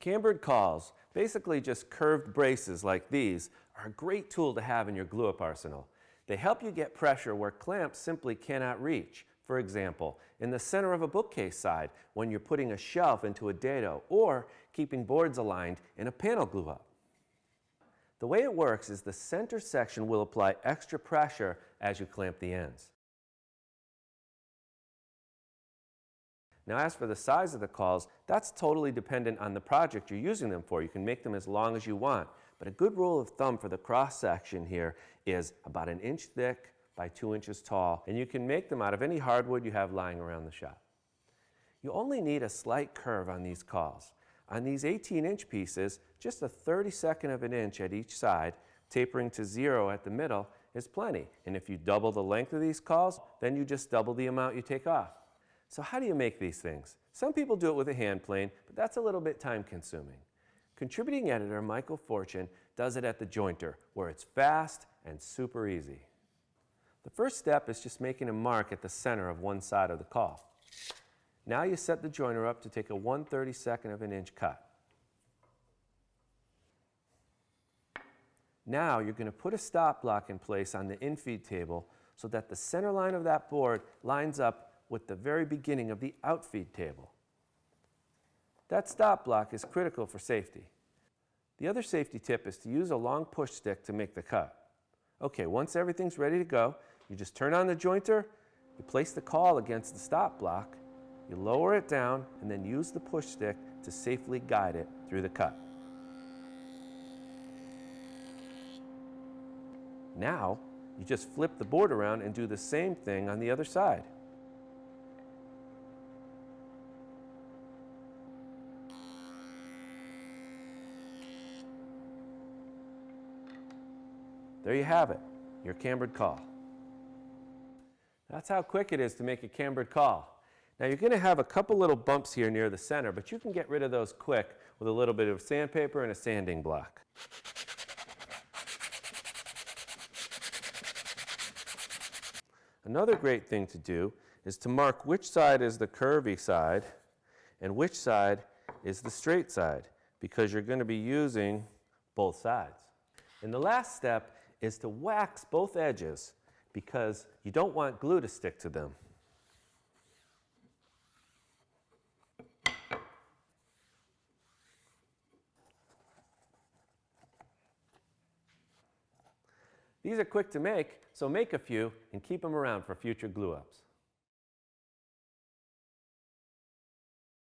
Cambered Cauls, basically just curved braces like these, are a great tool to have in your glue-up arsenal. They help you get pressure where clamps simply cannot reach. For example, in the center of a bookcase side when you're putting a shelf into a dado or keeping boards aligned in a panel glue-up. The way it works is the center section will apply extra pressure as you clamp the ends. Now as for the size of the cauls, that's totally dependent on the project you're using them for. You can make them as long as you want, but a good rule of thumb for the cross section here is about 1 inch thick by 2 inches tall, and you can make them out of any hardwood you have lying around the shop. You only need a slight curve on these cauls. On these 18-inch pieces, just a 32nd of an inch at each side, tapering to 0 at the middle, is plenty. And if you double the length of these cauls, then you just double the amount you take off. So how do you make these things? Some people do it with a hand plane, but that's a little bit time consuming. Contributing editor Michael Fortune does it at the jointer, where it's fast and super easy. The first step is just making a mark at the center of one side of the caul. Now you set the jointer up to take a 1/32 of an inch cut. Now you're going to put a stop block in place on the infeed table so that the center line of that board lines up with the very beginning of the outfeed table. That stop block is critical for safety. The other safety tip is to use a long push stick to make the cut. Okay, once everything's ready to go, you just turn on the jointer, you place the caul against the stop block, you lower it down, and then use the push stick to safely guide it through the cut. Now, you just flip the board around and do the same thing on the other side. There you have it, your cambered caul. That's how quick it is to make a cambered caul. Now you're going to have a couple little bumps here near the center, but you can get rid of those quick with a little bit of sandpaper and a sanding block. Another great thing to do is to mark which side is the curvy side and which side is the straight side, because you're going to be using both sides. And the last step is to wax both edges, because you don't want glue to stick to them. These are quick to make, so make a few and keep them around for future glue-ups.